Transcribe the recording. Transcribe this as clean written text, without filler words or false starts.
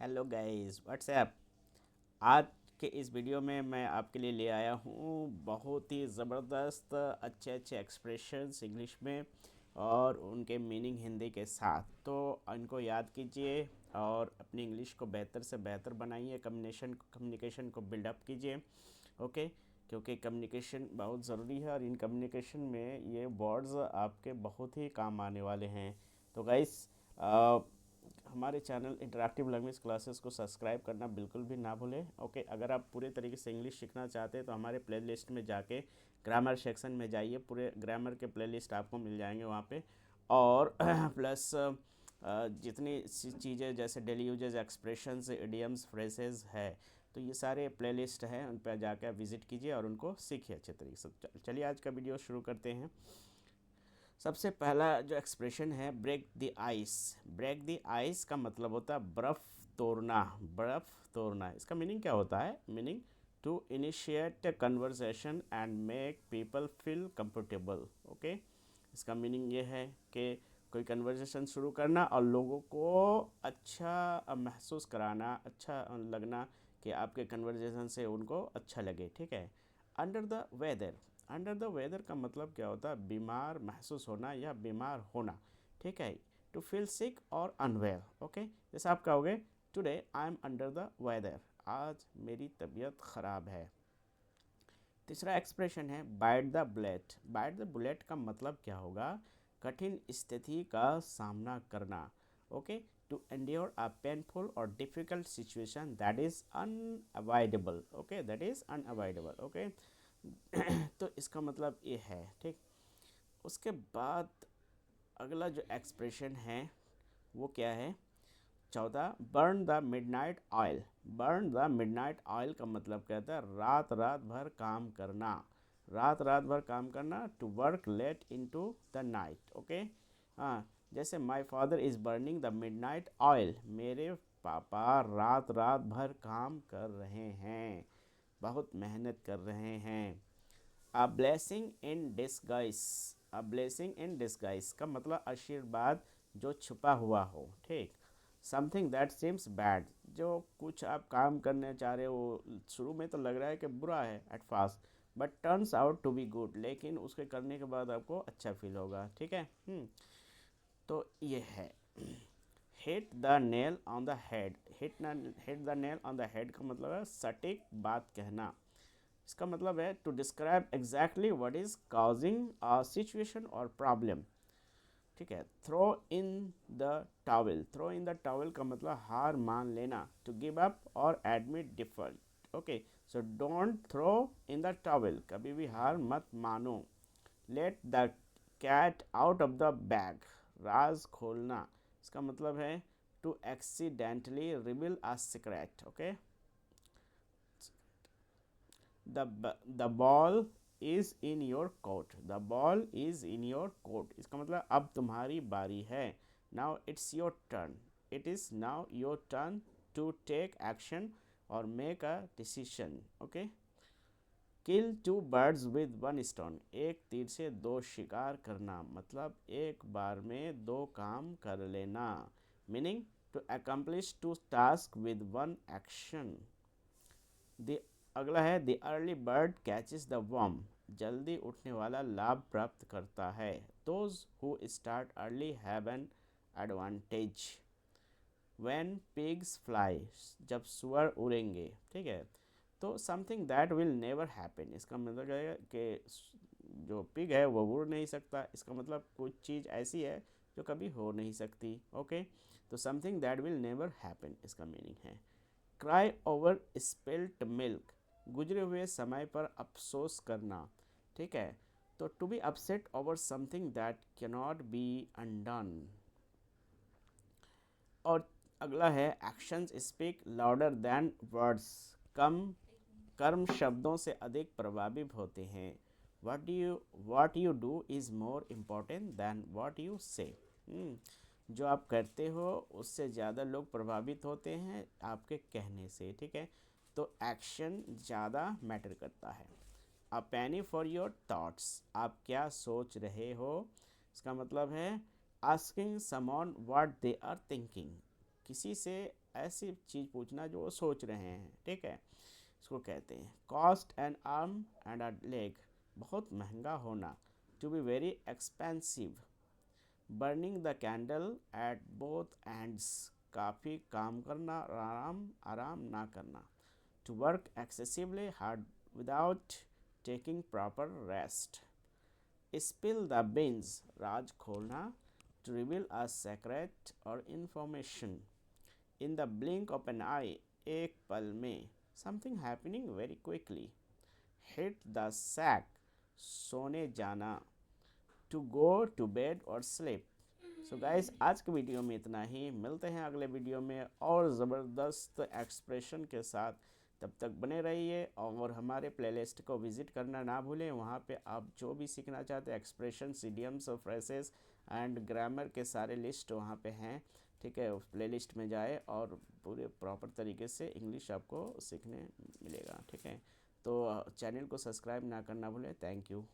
Hello guys WhatsApp. आज के इस वीडियो में मैं आपके लिए ले आया हूँ बहुत ही ज़बरदस्त अच्छे अच्छे एक्सप्रेशंस इंग्लिश में और उनके मीनिंग हिंदी के साथ। तो इनको याद कीजिए और अपनी इंग्लिश को बेहतर से बेहतर बनाइए, कम्युनिकेशन को बिल्डअप कीजिए। ओके, क्योंकि कम्युनिकेशन बहुत ज़रूरी है और इन कम्युनिकेशन में ये वर्ड्स आपके बहुत ही काम आने वाले हैं। तो गाइस, हमारे चैनल इंटरैक्टिव लैंग्वेज क्लासेस को सब्सक्राइब करना बिल्कुल भी ना भूलें। ओके, अगर आप पूरे तरीके से इंग्लिश सीखना चाहते हैं तो हमारे प्लेलिस्ट में जाके ग्रामर सेक्शन में जाइए, पूरे ग्रामर के प्लेलिस्ट आपको मिल जाएंगे वहाँ पे। और प्लस जितनी चीज़ें जैसे daily uses expressions idioms phrases है, तो ये सारे प्लेलिस्ट हैं, उन पर जाकर विज़िट कीजिए और उनको सीखिए अच्छे तरीके से। चलिए आज का वीडियो शुरू करते हैं। सबसे पहला जो एक्सप्रेशन है, break the ice. Break the ice का मतलब होता है बर्फ़ तोड़ना। बर्फ़ तोड़ना, इसका मीनिंग क्या होता है? Meaning to initiate conversation and make people feel comfortable. Okay, इसका मीनिंग ये है कि कोई कन्वर्सेशन शुरू करना और लोगों को अच्छा महसूस कराना, अच्छा लगना कि आपके कन्वर्सेशन से उनको अच्छा लगे। ठीक है। Under the weather. Under the weather का मतलब क्या होता है? बीमार महसूस होना या बीमार होना। ठीक है। टू फील सिक और अनवेल। ओके, जैसे आप कहोगे today I am under the weather, आज मेरी तबीयत ख़राब है। तीसरा एक्सप्रेशन है bite the bullet. Bite the bullet का मतलब क्या होगा? कठिन स्थिति का सामना करना। Okay, to endure a painful or difficult situation that is unavoidable. Okay, that is unavoidable. Okay, तो इसका मतलब ये है। ठीक, उसके बाद अगला जो एक्सप्रेशन है वो क्या है? चौथा, burn the midnight oil. Burn the midnight oil का मतलब कहता है रात रात भर काम करना। रात रात भर काम करना, to work late into the night. Okay, हाँ, जैसे my father is burning the midnight oil, मेरे पापा रात रात भर काम कर रहे हैं, बहुत मेहनत कर रहे हैं। A blessing in disguise. A blessing in disguise का मतलब आशीर्वाद जो छुपा हुआ हो। ठीक, समथिंग दैट सीम्स बैड, जो कुछ आप काम करने चाह रहे हो, शुरू में तो लग रहा है कि बुरा है at first, but turns out to be good, लेकिन उसके करने के बाद आपको अच्छा फील होगा। ठीक है। तो ये है hit the nail on the head. Hit the nail on the head का मतलब है सटीक बात कहना। इसका मतलब है to describe exactly what is causing a situation और प्रॉब्लम। ठीक है। Throw in the towel. Throw in the towel का मतलब हार मान लेना, टू गिव अप और admit default. Okay, so don't throw in the towel, कभी भी हार मत मानो। Let the cat out of the bag. राज खोलना, इसका मतलब है to accidentally reveal a secret. Okay, the ball is in your court. The ball is in your court, इसका मतलब अब तुम्हारी बारी है। Now it's your turn. It is now your turn to take action or make a decision. Okay, kill two birds with one stone. एक तीर से दो शिकार करना, मतलब एक बार में दो काम कर लेना। Meaning to accomplish two task with one action. The अगला है the early bird catches the worm. जल्दी उठने वाला लाभ प्राप्त करता है। Those who start early have an advantage. When pigs fly, जब सुअर उड़ेंगे। ठीक है। तो something that will never happen, इसका मतलब है कि जो पिग है वो उड़ नहीं सकता, इसका मतलब कुछ चीज़ ऐसी है जो कभी हो नहीं सकती। ओके, तो something that will never happen इसका मीनिंग है। क्राई ओवर स्पिल्ट मिल्क, गुजरे हुए समय पर अफसोस करना। ठीक है। तो to be upset over something that cannot be undone. और अगला है actions speak louder than words. कम कर्म शब्दों से अधिक प्रभावी होते हैं। What you do is more important than what you say. जो आप करते हो उससे ज़्यादा लोग प्रभावित होते हैं आपके कहने से। ठीक है, तो एक्शन ज़्यादा मैटर करता है। अ पैनी फॉर योर थाट्स, आप क्या सोच रहे हो, इसका मतलब है asking someone what they are thinking, किसी से ऐसी चीज़ पूछना जो वो सोच रहे हैं, ठीक है। इसको कहते हैं cost an arm and a leg, बहुत महंगा होना, to be very expensive, burning the candle at both ends, काफ़ी काम करना, आराम ना करना, to work excessively hard without taking proper rest, spill the beans, राज खोलना, to reveal a secret or information, in the blink of an eye, एक पल में, something happening very quickly, hit the sack, सोने जाना, टू गो टू बेड और sleep. So guys, आज के वीडियो में इतना ही, मिलते हैं अगले वीडियो में और ज़बरदस्त एक्सप्रेशन के साथ। तब तक बने रहिए और हमारे प्लेलिस्ट को विज़िट करना ना भूलें। वहाँ पे आप जो भी सीखना चाहते हैं, एक्सप्रेशन, इडियम्स और फ्रेजेस एंड ग्रामर के सारे लिस्ट वहाँ पे हैं, ठीक है। उस प्लेलिस्ट में जाए और पूरे प्रॉपर तरीके से इंग्लिश आपको सीखने मिलेगा, ठीक है। तो चैनल को सब्सक्राइब ना करना भूलें। Thank you.